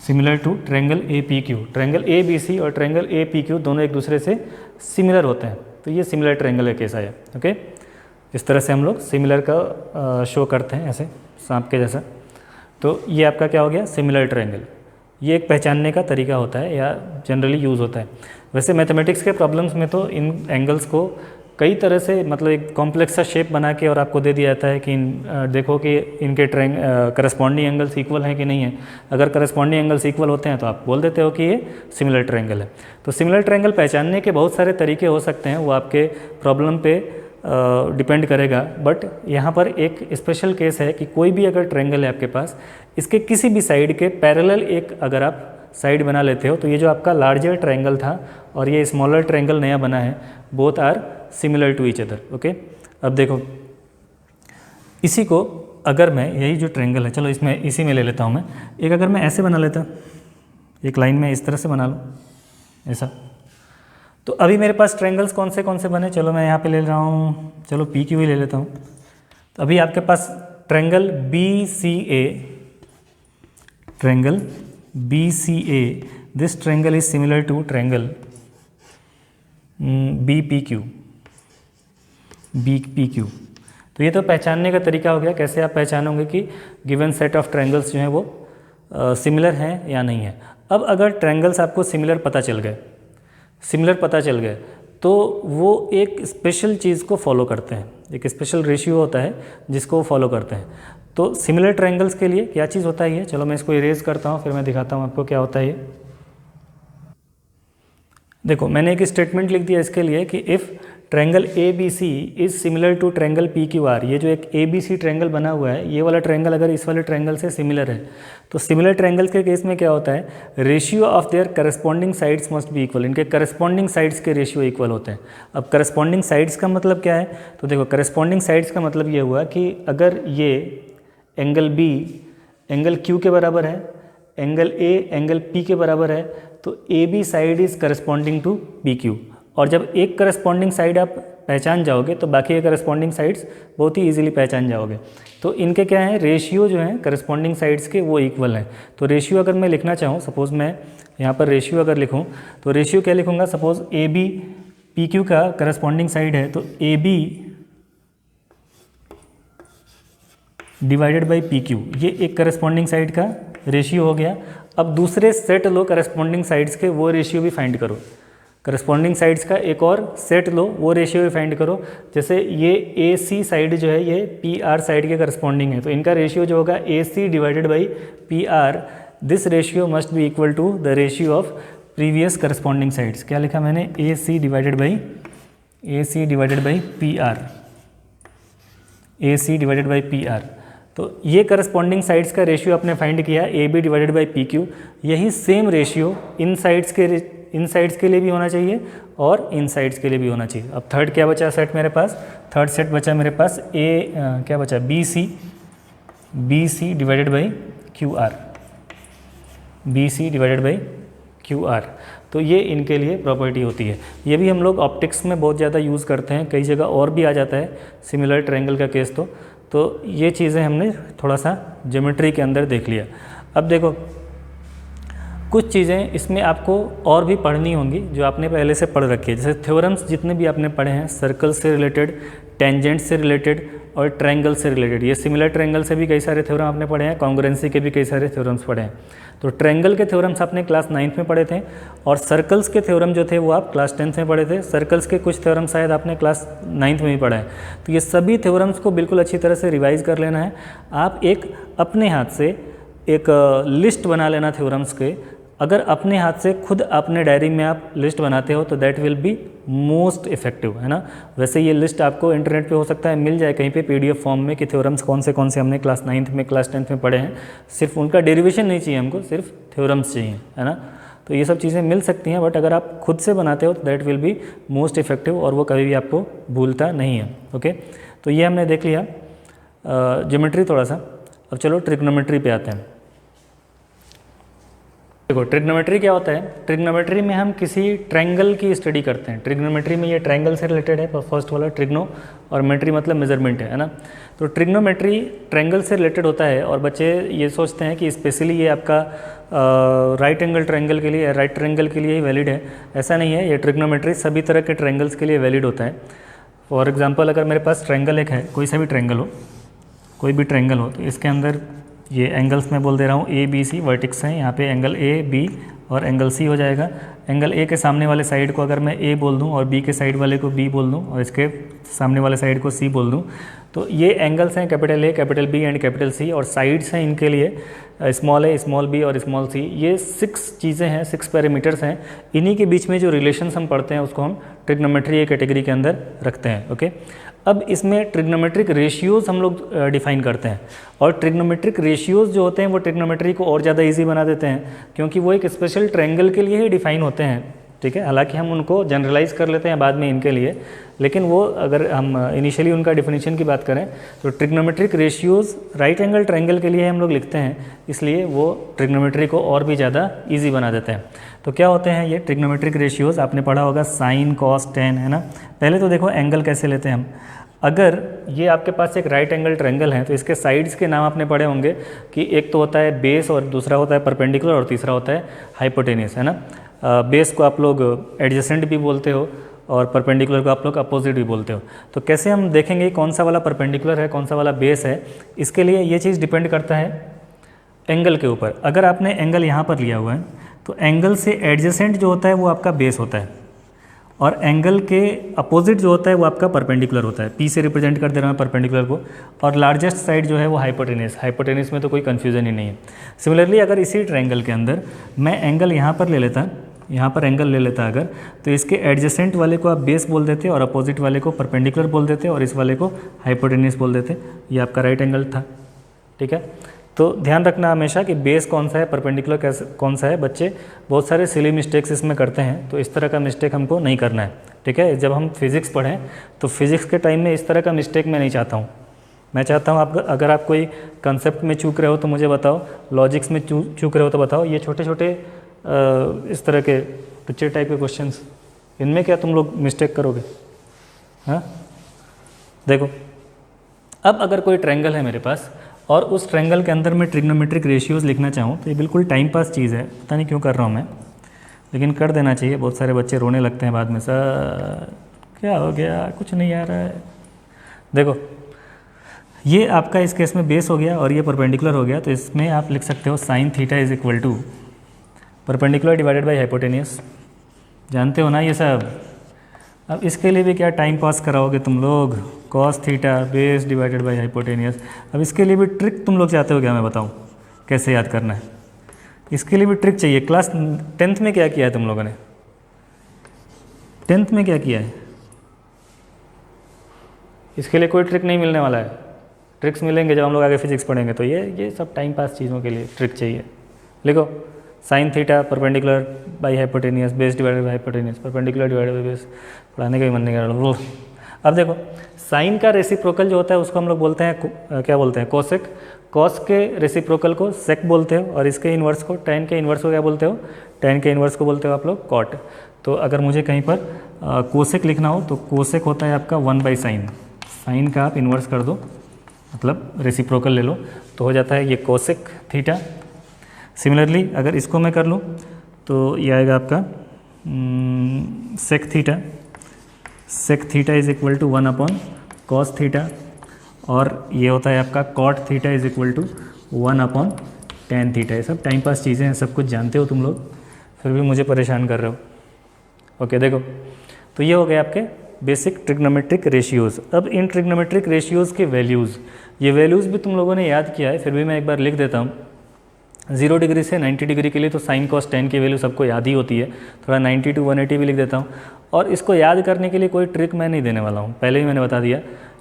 similar to triangle APQ। Triangle ABC और ट्रायंगल APQ दोनों एक दूसरे से सिमिलर होते हैं, तो ये सिमिलर ट्रायंगल का केस आया। ओके, इस तरह से हम लोग सिमिलर का शो करते हैं, ऐसे सांप के जैसा। तो ये आपका क्या हो गया, सिमिलर ट्रायंगल। ये एक पहचानने का तरीका होता है या जनरली यूज़ होता है। वैसे मैथमेटिक्स के प्रॉब्लम्स में तो इन एंगल्स को कई तरह से, मतलब एक कॉम्प्लेक्स सा शेप बना के और आपको दे दिया जाता है कि देखो कि इनके करस्पॉन्डिंग एंगल्स इक्वल हैं कि नहीं है। अगर करस्पॉन्डिंग एंगल्स इक्वल होते हैं तो आप बोल देते हो कि ये सिमिलर ट्रायंगल है। तो सिमिलर ट्रायंगल पहचानने के बहुत सारे तरीके हो सकते हैं, वो आपके प्रॉब्लम पे डिपेंड करेगा। बट यहाँ पर एक स्पेशल केस है कि कोई भी अगर ट्रायंगल है आपके पास, इसके किसी भी साइड के पैरेलल एक अगर आप साइड बना लेते हो, तो ये जो आपका लार्जर ट्रायंगल था और ये स्मॉलर ट्रायंगल नया बना है, both are similar to each other. Okay, अब देखो इसी को अगर मैं, यही जो ट्रायंगल है, चलो इसमें इसी में ले लेता हूँ मैं, एक अगर मैं ऐसे बना लेता, एक लाइन में इस तरह से बना लूँ, ऐसा। तो अभी मेरे पास ट्रायंगल्स कौन से बने, चलो मैं यहाँ पे ले रहा हूँ, चलो पी क्यू ही ले लेता हूँ। तो अभी आपके पास triangle B C A, triangle B C A, this triangle is similar to triangle B P Q, B P Q. तो ये तो पहचानने का तरीका हो गया, कैसे आप पहचानोगे कि गिवन सेट ऑफ ट्रायंगल्स जो हैं वो सिमिलर हैं या नहीं है। अब अगर ट्रायंगल्स आपको सिमिलर पता चल गए, तो वो एक स्पेशल चीज़ को फॉलो करते हैं, एक स्पेशल रेशियो होता है जिसको वो फॉलो करते हैं। तो सिमिलर ट्रायंगल्स के लिए क्या चीज़ होता है ये, चलो मैं इसको इरेज करता हूँ, फिर मैं दिखाता हूँ आपको क्या होता है ये। देखो मैंने एक स्टेटमेंट लिख दिया इसके लिए कि if triangle A B C is similar to triangle P Q R, ये जो एक ए बी सी ट्रायंगल बना हुआ है, ये वाला ट्रायंगल अगर इस वाले ट्रायंगल से सिमिलर है, तो सिमिलर ट्रायंगल्स के केस में क्या होता है, ratio of their corresponding sides must be equal, इनके करस्पॉन्डिंग साइड्स के रेशियो इक्वल होते हैं। अब करस्पॉन्डिंग साइड्स का मतलब क्या है, तो देखो करस्पॉन्डिंग साइड्स का मतलब ये हुआ कि अगर ये एंगल बी एंगल क्यू के बराबर है, एंगल ए एंगल पी के बराबर है, तो A B side is corresponding to P Q. और जब एक करस्पॉन्डिंग साइड आप पहचान जाओगे तो बाकी के करस्पॉन्डिंग साइड्स बहुत ही इजीली पहचान जाओगे। तो इनके क्या है, रेशियो जो हैं करस्पॉन्डिंग साइड्स के वो इक्वल हैं। तो रेशियो अगर मैं लिखना चाहूँ, सपोज़ मैं यहाँ पर रेशियो अगर लिखूँ, तो रेशियो क्या लिखूँगा, suppose A B P Q का करस्पॉन्डिंग साइड है, तो A B divided by P Q, ये एक करस्पॉन्डिंग साइड का रेशियो हो गया। अब दूसरे सेट लो करस्पॉन्डिंग साइड्स के, वो रेशियो भी फाइंड करो, करस्पॉन्डिंग साइड्स का एक और सेट लो, वो रेशियो भी फाइंड करो। जैसे ये ए सी साइड जो है ये पी आर साइड के करस्पॉन्डिंग है, तो इनका रेशियो जो होगा A C divided by P R, this ratio must be equal to the ratio of previous corresponding sides. क्या लिखा मैंने, A C divided by P R, A C divided by P R. तो ये corresponding sides का ratio आपने find किया A B divided by P Q. यही same ratio इन साइड्स के लिए भी होना चाहिए और इन साइड्स के लिए भी होना चाहिए। अब थर्ड क्या बचा सेट मेरे पास, थर्ड सेट बचा मेरे पास क्या बचा, B C divided by Q R, B C divided by Q R. तो ये इनके लिए प्रॉपर्टी होती है। ये भी हम लोग ऑप्टिक्स में बहुत ज़्यादा यूज़ करते हैं, कई जगह और भी आ जाता है सिमिलर ट्रायंगल का केस। तो ये चीज़ें हमने थोड़ा सा ज्योमेट्री के अंदर देख लिया। अब देखो कुछ चीज़ें इसमें आपको और भी पढ़नी होंगी जो आपने पहले से पढ़ रखी है। जैसे थ्योरम्स जितने भी आपने पढ़े हैं, सर्कल से रिलेटेड, टेंजेंट से रिलेटेड और ट्रायंगल से रिलेटेड, ये सिमिलर ट्रायंगल से भी कई सारे थ्योरम आपने पढ़े हैं, कॉन्ग्रुएंसी के भी कई सारे थ्योरम्स पढ़े हैं। तो ट्रायंगल के थ्योरम्स आपने क्लास 9th में पढ़े थे और सर्कल्स के थ्योरम जो थे वो आप क्लास 10th में पढ़े थे। सर्कल्स के कुछ थ्योरम शायद आपने क्लास 9th में भी पढ़ा है। तो ये सभी थ्योरम्स को बिल्कुल अच्छी तरह से रिवाइज कर लेना है। आप एक अपने हाथ से एक लिस्ट बना लेना थ्योरम्स के। अगर अपने हाथ से खुद अपने डायरी में आप लिस्ट बनाते हो तो that will be most effective, है ना। वैसे ये लिस्ट आपको इंटरनेट पे हो सकता है मिल जाए कहीं पे PDF फॉर्म में कि थ्योरम्स कौन से हमने क्लास 9th में क्लास 10th में पढ़े हैं। सिर्फ उनका डेरिवेशन नहीं चाहिए हमको, सिर्फ थ्योरम्स चाहिए, है ना। तो ये सब चीज़ें मिल सकती हैं, बट अगर आप खुद से बनाते हो तो that will be most effective और वो कभी भी आपको भूलता नहीं है। ओके, तो ये हमने देख लिया ज्योमेट्री थोड़ा सा। अब चलो ट्रिग्नोमेट्री पे आते हैं। देखो ट्रिग्नोमेट्री क्या होता है, ट्रिग्नोमेट्री में हम किसी ट्रायंगल की स्टडी करते हैं। ट्रिग्नोमेट्री में ये ट्रायंगल से रिलेटेड है, फर्स्ट वाला ट्रिग्नो, और मेट्री मतलब मेजरमेंट है ना। तो ट्रिग्नोमेट्री ट्रायंगल से रिलेटेड होता है और बच्चे ये सोचते हैं कि स्पेशली ये आपका राइट एंगल ट्रायंगल के लिए, राइट ट्रायंगल के लिए ही वैलिड है। ऐसा नहीं है, ये ट्रिग्नोमेट्री सभी तरह के ट्रायंगल्स के लिए वैलिड होता है। फॉर एग्जाम्पल अगर मेरे पास ट्रायंगल एक है, कोई सा भी ट्रायंगल हो, कोई भी ट्रायंगल हो, तो इसके अंदर ये एंगल्स मैं बोल दे रहा हूँ ABC वर्टिक्स हैं, यहाँ पे एंगल A B और एंगल C हो जाएगा। एंगल A के सामने वाले साइड को अगर मैं A बोल दूँ और B के साइड वाले को B बोल दूँ और इसके सामने वाले साइड को C बोल दूँ, तो ये एंगल्स हैं capital A, capital B and capital C, और साइड्स हैं इनके लिए स्मॉल a, स्मॉल b और स्मॉल c। ये 6 चीज़ें हैं, 6 पैरामीटर्स हैं। इन्हीं के बीच में जो रिलेशंस हम पढ़ते हैं उसको हम ट्रिग्नोमेट्री ये कैटेगरी के अंदर रखते हैं। ओके, अब इसमें ट्रिग्नोमेट्रिक रेशियोज़ हम लोग डिफाइन करते हैं, और ट्रिग्नोमेट्रिक रेशियोज़ जो होते हैं वो ट्रिग्नोमेट्री को और ज़्यादा ईजी बना देते हैं, क्योंकि वो एक स्पेशल ट्रायंगल के लिए ही डिफाइन होते हैं। ठीक है। हालांकि हम उनको जनरलाइज कर लेते हैं बाद में इनके लिए, लेकिन वो अगर हम इनिशियली उनका डिफिनीशन की बात करें तो trigonometric ratios right angle triangle के लिए हम लोग लिखते हैं, इसलिए वो ट्रिग्नोमेट्री को और भी ज़्यादा ईजी बना देते हैं। तो क्या होते हैं ये ट्रिग्नोमेट्रिक रेशियोज़? आपने पढ़ा होगा साइन कॉस टेन, है ना। पहले तो देखो एंगल कैसे लेते हैं हम। अगर ये आपके पास एक राइट एंगल ट्रायंगल है तो इसके साइड्स के नाम आपने पढ़े होंगे कि एक तो होता है बेस और दूसरा होता है परपेंडिकुलर और तीसरा होता है हाइपोटेन्यूस, है ना। बेस को आप लोग एडजेसेंट भी बोलते हो और परपेंडिकुलर को आप लोग अपोजिट भी बोलते हो। तो कैसे हम देखेंगे कौन सा वाला परपेंडिकुलर है कौन सा वाला बेस है? इसके लिए ये चीज़ डिपेंड करता है एंगल के ऊपर। अगर आपने एंगल यहाँ पर लिया हुआ है तो एंगल से एडजेसेंट जो होता है वो आपका बेस होता है और एंगल के अपोजिट जो होता है वो आपका परपेंडिकुलर होता है। पी से रिप्रेजेंट कर दे रहा है परपेंडिकुलर को, और लार्जेस्ट साइड जो है वो हाइपोटेन्यूस। हाइपोटेन्यूस में तो कोई कन्फ्यूजन ही नहीं है। सिमिलरली अगर इसी ट्रायंगल के अंदर मैं एंगल यहाँ पर ले लेता, यहाँ पर एंगल ले लेता अगर, तो इसके एडजेसेंट वाले को आप बेस बोल देते और अपोजिट वाले को परपेंडिकुलर बोल देते और इस वाले को हाइपोटेन्यूस बोल देते। ये आपका राइट एंगल था, ठीक है। तो ध्यान रखना हमेशा कि बेस कौन सा है परपेंडिकुलर कैसे कौन सा है। बच्चे बहुत सारे सिली मिस्टेक्स इसमें करते हैं, तो इस तरह का मिस्टेक हमको नहीं करना है, ठीक है। जब हम फिज़िक्स पढ़ें तो फिज़िक्स के टाइम में इस तरह का मिस्टेक मैं नहीं चाहता हूँ। मैं चाहता हूँ आप अगर आप कोई कंसेप्ट में चूक रहे हो तो मुझे बताओ, लॉजिक्स में चूक रहे हो तो बताओ। ये छोटे छोटे इस तरह के पिक्चर टाइप के क्वेश्चंस, इनमें क्या तुम लोग मिस्टेक करोगे? हाँ देखो, अब अगर कोई ट्रायंगल है मेरे पास और उस ट्रायंगल के अंदर मैं ट्रिग्नोमेट्रिक रेशियोज़ लिखना चाहूँ तो ये बिल्कुल टाइम पास चीज़ है। पता नहीं क्यों कर रहा हूँ मैं, लेकिन कर देना चाहिए। बहुत सारे बच्चे रोने लगते हैं बाद में, सर क्या हो गया, कुछ नहीं आ रहा है। देखो ये आपका इस केस में बेस हो गया और ये परपेंडिकुलर हो गया, तो इसमें आप लिख सकते हो sine theta is equal to perpendicular divided by hypotenuse. जानते हो ना ये सब। अब इसके लिए भी क्या टाइम पास कराओगे तुम लोग? Cos theta base divided by hypotenuse. अब इसके लिए भी ट्रिक तुम लोग चाहते हो क्या मैं बताऊं कैसे याद करना है? इसके लिए भी ट्रिक चाहिए। क्लास 10th में क्या किया है तुम लोगों ने? 10th में क्या किया है? इसके लिए कोई ट्रिक नहीं मिलने वाला है। ट्रिक्स मिलेंगे जब हम लोग आगे फिजिक्स पढ़ेंगे। तो ये सब टाइम पास चीज़ों के लिए ट्रिक चाहिए। लिखो sine theta perpendicular by hypotenuse base divided by hypotenuse perpendicular divided by base. पढ़ाने का भी मन नहीं कर रहा। अब देखो साइन का रेसिप्रोकल जो होता है उसको हम लोग बोलते हैं क्या बोलते हैं? कोसेक। कॉस के रेसिप्रोकल को सेक बोलते हो और इसके इन्वर्स को टेन के इन्वर्स को क्या बोलते हो? टेन के इन्वर्स को बोलते हो आप लोग कॉट। तो अगर मुझे कहीं पर कोसेक लिखना हो तो कोसेक होता है आपका 1/sin। साइन का आप इन्वर्स कर दो, मतलब रेसिप्रोकल ले लो, तो हो जाता है ये कोसेक थीटा। सिमिलरली अगर इसको मैं कर लूँ तो ये आएगा आपका sec theta. Sec theta is equal to 1/cos theta, और ये होता है आपका cot theta is equal to 1/tan theta. ये सब टाइम पास चीज़ें हैं, सब कुछ जानते हो तुम लोग, फिर भी मुझे परेशान कर रहे हो। ओके देखो, तो ये हो गए आपके बेसिक ट्रिग्नोमेट्रिक रेशियोज़। अब इन ट्रिग्नोमेट्रिक रेशियोज़ के वैल्यूज़, ये वैल्यूज़ भी तुम लोगों ने याद किया है, फिर भी मैं एक बार लिख देता हूँ। 0 डिग्री से 90 डिग्री के लिए तो साइन कॉस टेन की वैल्यू सबको याद ही होती है। थोड़ा 90 to 180 भी लिख देता हूँ। और इसको याद करने के लिए कोई ट्रिक मैं नहीं देने वाला हूँ, पहले ही मैंने बता दिया।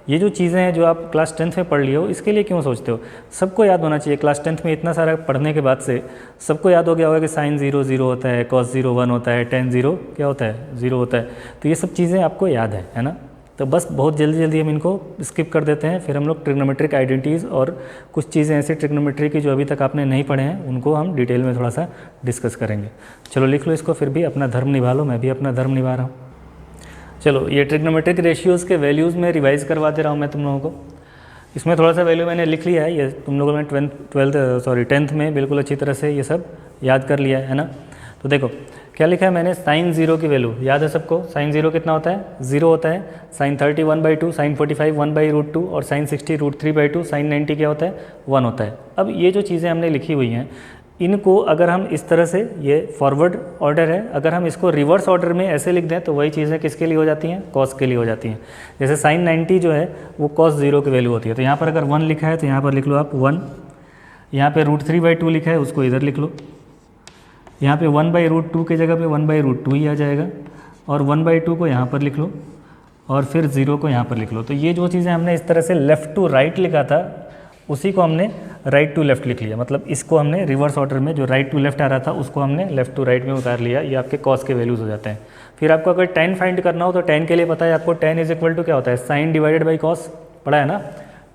ये जो चीज़ें हैं जो आप क्लास 10th में पढ़ लिए हो, इसके लिए क्यों सोचते हो? सबको याद होना चाहिए। क्लास 10th में इतना सारा पढ़ने के बाद से सबको याद हो गया होगा कि साइन 0 0 होता है, कॉस 0 1 होता है, टेन 0 क्या होता है? 0 होता है। तो ये सब चीज़ें आपको याद है ना। तो बस बहुत जल्दी जल्दी हम इनको स्किप कर देते हैं, फिर हम लोग ट्रिग्नोमेट्रिक आइडेंटिटीज़ और कुछ चीज़ें ऐसे ट्रिग्नोमेट्री की जो अभी तक आपने नहीं पढ़े हैं उनको हम डिटेल में थोड़ा सा डिस्कस करेंगे। चलो लिख लो इसको, फिर भी अपना धर्म निभा लो, मैं भी अपना धर्म निभा रहा हूँ। चलो ये ट्रिग्नोमेट्रिक रेशियोज़ के वैल्यूज़ में रिवाइज करवा दे रहा हूँ मैं तुम लोगों को। इसमें थोड़ा सा वैल्यू मैंने लिख लिया है, ये तुम लोगों ने 10th में बिल्कुल अच्छी तरह से ये सब याद कर लिया है ना। तो देखो क्या लिखा है मैंने, साइन 0 की वैल्यू याद है सबको। साइन 0 कितना होता है? 0 होता है। साइन 30 1/2, साइन 45 1/√2 और साइन 60 √3/2, साइन 90 क्या होता है? 1 होता है। अब ये जो चीज़ें हमने लिखी हुई हैं, इनको अगर हम इस तरह से, ये फॉरवर्ड ऑर्डर है, अगर हम इसको रिवर्स ऑर्डर में ऐसे लिख दें तो वही चीज़ें किसके लिए हो जाती हैं? कॉस के लिए हो जाती हैं। जैसे साइन 90 जो है वो cos 0 की वैल्यू होती है। तो यहाँ पर अगर 1 लिखा है तो यहाँ पर लिख लो आप 1। यहाँ पे √3/2 लिखा है, उसको इधर लिख लो। यहाँ पे 1/√2 की जगह पे 1/√2 ही आ जाएगा, और 1/2 को यहाँ पर लिख लो, और फिर 0 को यहाँ पर लिख लो। तो ये जो चीज़ें हमने इस तरह से लेफ़्ट टू राइट लिखा था, उसी को हमने राइट टू लेफ़्ट लिख लिया, मतलब इसको हमने रिवर्स ऑर्डर में जो राइट टू लेफ़्ट आ रहा था उसको हमने लेफ़्ट टू राइट में उतार लिया। ये आपके कॉस के वैल्यूज़ हो जाते हैं। फिर आपको अगर tan फाइंड करना हो तो tan के लिए पता है आपको, tan इज इक्वल टू क्या होता है, साइन डिवाइडेड बाई कॉस, पढ़ा है ना,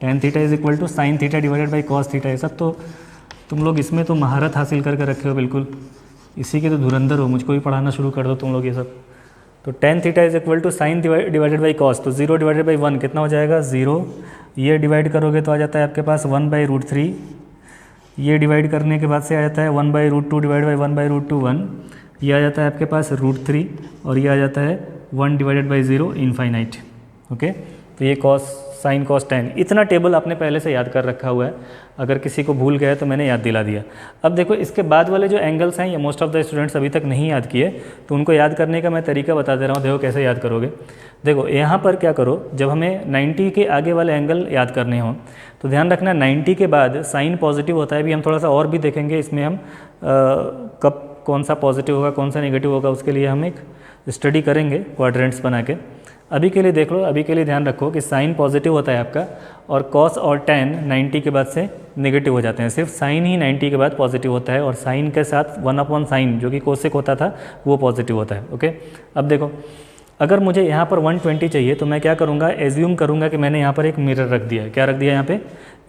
tan theta is equal to sine theta divided by cos theta. ये सब तो तुम लोग इसमें तो महारत हासिल करके रखे हो बिल्कुल, इसी के तो धुरंधर हो, मुझको भी पढ़ाना शुरू कर दो तुम लोग ये सब। तो tan theta is equal to sine divided by cos, तो 0 डिवाइडेड बाई 1 कितना हो जाएगा 0, ये डिवाइड करोगे तो आ जाता है आपके पास 1/√3, ये डिवाइड करने के बाद से आ जाता है 1/√2 डिवाइड बाई 1/√2 1, ये आ जाता है आपके पास √3 और ये आ जाता है 1 डिवाइडेड बाई 0 इनफाइनाइट। ओके, तो ये कॉस साइन कॉस tan, इतना टेबल आपने पहले से याद कर रखा हुआ है, अगर किसी को भूल गया तो मैंने याद दिला दिया। अब देखो इसके बाद वाले जो एंगल्स हैं ये मोस्ट ऑफ द स्टूडेंट्स अभी तक नहीं याद किए, तो उनको याद करने का मैं तरीका बता दे रहा हूँ। देखो कैसे याद करोगे, देखो यहाँ पर क्या करो, जब हमें 90 के आगे वाले एंगल याद करने हों तो ध्यान रखना 90 के बाद साइन पॉजिटिव होता है। भी हम थोड़ा सा और भी देखेंगे इसमें, हम कब कौन सा पॉजिटिव होगा कौन सा नेगेटिव होगा उसके लिए हम एक स्टडी करेंगे क्वाड्रेंट्स बना के। अभी के लिए देख लो, अभी के लिए ध्यान रखो कि साइन पॉजिटिव होता है आपका और कॉस और tan 90 के बाद से नेगेटिव हो जाते हैं। सिर्फ साइन ही 90 के बाद पॉजिटिव होता है और साइन के साथ 1/sin जो कि कोसेक होता था वो पॉजिटिव होता है। ओके, अब देखो अगर मुझे यहाँ पर 120 चाहिए तो मैं क्या करूँगा, एज्यूम करूँगा कि मैंने यहाँ पर एक मिरर रख दिया है। क्या रख दिया, यहाँ पे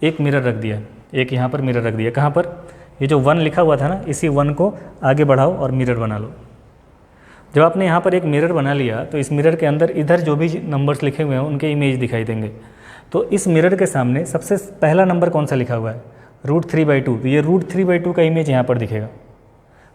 एक मिरर रख दिया है, एक यहाँ पर मिरर रख दिया। कहाँ पर, ये जो 1 लिखा हुआ था ना, इसी 1 को आगे बढ़ाओ और मिरर बना लो। जब आपने यहाँ पर एक मिरर बना लिया तो इस मिरर के अंदर इधर जो भी नंबर्स लिखे हुए हैं उनके इमेज दिखाई देंगे। तो इस मिरर के सामने सबसे पहला नंबर कौन सा लिखा हुआ है, √3/2, तो ये √3/2 का इमेज यहाँ पर दिखेगा।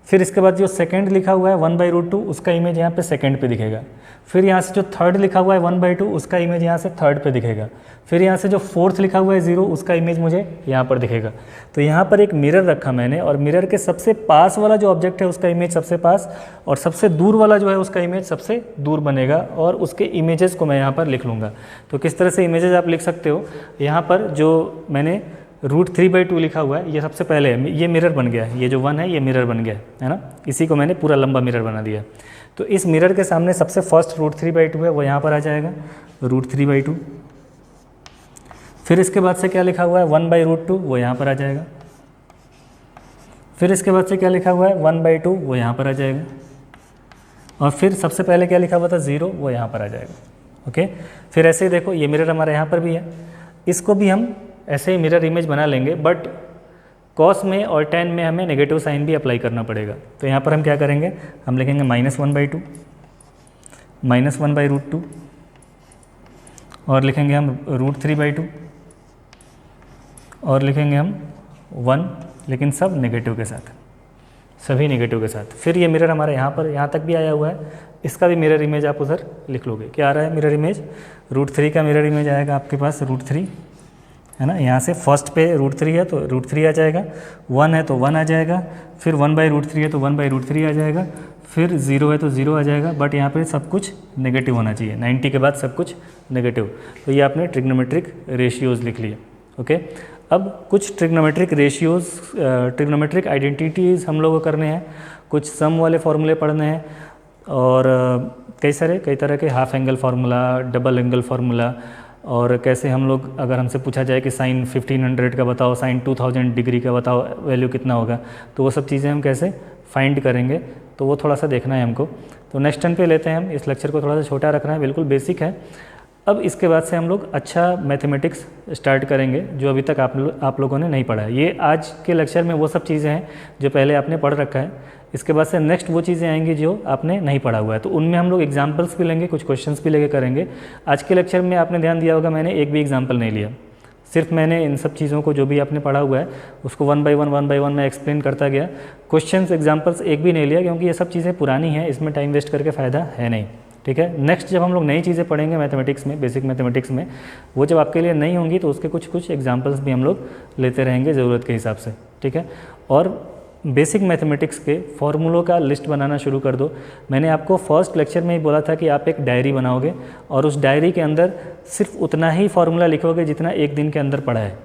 फिर इसके बाद जो सेकंड लिखा हुआ है 1/√2 उसका इमेज यहाँ पे सेकंड पे दिखेगा। फिर यहाँ से जो थर्ड लिखा हुआ है 1/2 उसका इमेज यहाँ से थर्ड पे दिखेगा। फिर यहाँ से जो फोर्थ लिखा हुआ है 0 उसका इमेज मुझे यहाँ पर दिखेगा। तो यहाँ पर एक मिरर रखा मैंने और मिरर के सबसे पास वाला जो ऑब्जेक्ट है उसका इमेज सबसे पास और सबसे दूर वाला जो है उसका इमेज सबसे दूर बनेगा और उसके इमेजेस को मैं यहाँ पर लिख लूँगा। तो किस तरह से इमेजेस आप लिख सकते हो, यहाँ पर जो मैंने √3/2 लिखा हुआ है ये सबसे पहले है, ये मिरर बन गया है, ये जो 1 है ये मिरर बन गया है ना, इसी को मैंने पूरा लंबा मिरर बना दिया। तो इस मिरर के सामने सबसे फर्स्ट √3/2 है वो यहाँ पर आ जाएगा √3/2। फिर इसके बाद से क्या लिखा हुआ है 1/√2 वो यहाँ पर आ जाएगा। फिर इसके बाद से क्या लिखा हुआ है 1/2 वो यहाँ पर आ जाएगा। और फिर सबसे पहले क्या लिखा हुआ था 0 वो यहाँ पर आ जाएगा। ओके, फिर ऐसे ही देखो ये मिरर हमारे यहाँ पर भी है, इसको भी हम ऐसे ही मिरर इमेज बना लेंगे, बट कॉस में और tan में हमें नेगेटिव साइन भी अप्लाई करना पड़ेगा। तो यहाँ पर हम क्या करेंगे, हम लिखेंगे -1/2 -1/√2 और लिखेंगे हम √3/2 और लिखेंगे हम 1, लेकिन सब नेगेटिव के साथ, सभी नेगेटिव के साथ। फिर ये मिरर हमारा यहाँ पर यहाँ तक भी आया हुआ है, इसका भी मिरर इमेज आप उधर लिख लोगे। क्या आ रहा है मिरर इमेज, √3 का मिरर इमेज आएगा आपके पास √3 है ना। यहाँ से फर्स्ट पे √3 है तो √3 आ जाएगा, 1 है तो 1 आ जाएगा, फिर 1/√3 है तो 1/√3 आ जाएगा, फिर 0 है तो 0 आ जाएगा। बट यहाँ पे सब कुछ नेगेटिव होना चाहिए, 90 के बाद सब कुछ नेगेटिव। तो ये आपने ट्रिग्नोमेट्रिक रेशियोज़ लिख लिए। ओके, अब कुछ ट्रिग्नोमेट्रिक रेशियोज़, ट्रिग्नोमेट्रिक आइडेंटिटीज़ हम लोगों को करने हैं, कुछ सम वाले फॉर्मूले पढ़ने हैं और कई तरह के half angle formula, double angle formula, और कैसे हम लोग, अगर हमसे पूछा जाए कि साइन 1500 का बताओ, साइन 2000 डिग्री का बताओ, वैल्यू कितना होगा, तो वो सब चीज़ें हम कैसे फाइंड करेंगे, तो वो थोड़ा सा देखना है हमको। तो नेक्स्ट टाइम पे लेते हैं हम, इस लेक्चर को थोड़ा सा छोटा रखना है, बिल्कुल बेसिक है। अब इसके बाद से हम लोग अच्छा मैथमेटिक्स स्टार्ट करेंगे जो अभी तक आप लोगों ने नहीं पढ़ा है। ये आज के लेक्चर में वो सब चीज़ें हैं जो पहले आपने पढ़ रखा है। इसके बाद से नेक्स्ट वो चीज़ें आएंगी जो आपने नहीं पढ़ा हुआ है, तो उनमें हम लोग एग्जाम्पल्स भी लेंगे, कुछ क्वेश्चंस भी लेके करेंगे। आज के लेक्चर में आपने ध्यान दिया होगा मैंने एक भी एग्जाम्पल नहीं लिया, सिर्फ मैंने इन सब चीज़ों को जो भी आपने पढ़ा हुआ है उसको 1 by 1 मैं एक्सप्लेन करता गया। क्वेश्चंस एग्जाम्पल्स एक भी नहीं लिया क्योंकि ये सब चीज़ें पुरानी हैं, इसमें टाइम वेस्ट करके फ़ायदा है नहीं। ठीक है, नेक्स्ट जब हम लोग नई चीज़ें पढ़ेंगे मैथमेटिक्स में, बेसिक मैथमेटिक्स में, वो जब आपके लिए नहीं होंगी तो उसके कुछ एग्जाम्पल्स भी हम लोग लेते रहेंगे ज़रूरत के हिसाब से। ठीक है, और बेसिक मैथमेटिक्स के फॉर्मूलों का लिस्ट बनाना शुरू कर दो। मैंने आपको फर्स्ट लेक्चर में ही बोला था कि आप एक डायरी बनाओगे और उस डायरी के अंदर सिर्फ उतना ही फार्मूला लिखोगे जितना एक दिन के अंदर पढ़ा है।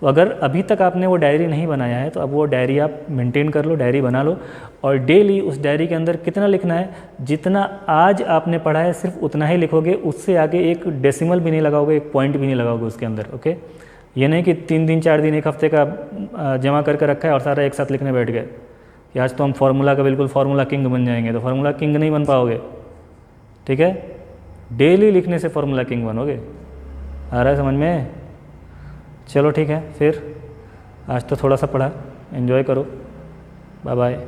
तो अगर अभी तक आपने वो डायरी नहीं बनाया है तो अब वो डायरी आप मेंटेन कर लो, डायरी बना लो, और डेली उस डायरी के अंदर कितना लिखना है, जितना आज आपने पढ़ा है सिर्फ उतना ही लिखोगे, उससे आगे एक डेसिमल भी नहीं लगाओगे, एक पॉइंट भी नहीं लगाओगे उसके अंदर। ओके, ये नहीं कि 3 दिन 4 दिन 1 हफ्ते का जमा करके रखा है और सारा एक साथ लिखने बैठ गए कि आज तो हम फार्मूला का बिल्कुल फार्मूला किंग बन जाएंगे। तो फार्मूला किंग नहीं बन पाओगे, ठीक है। डेली लिखने से फार्मूला किंग बनोगे। आ रहा है समझ में? चलो ठीक है, फिर आज तो थोड़ा सा पढ़ा, एंजॉय करो। Bye bye.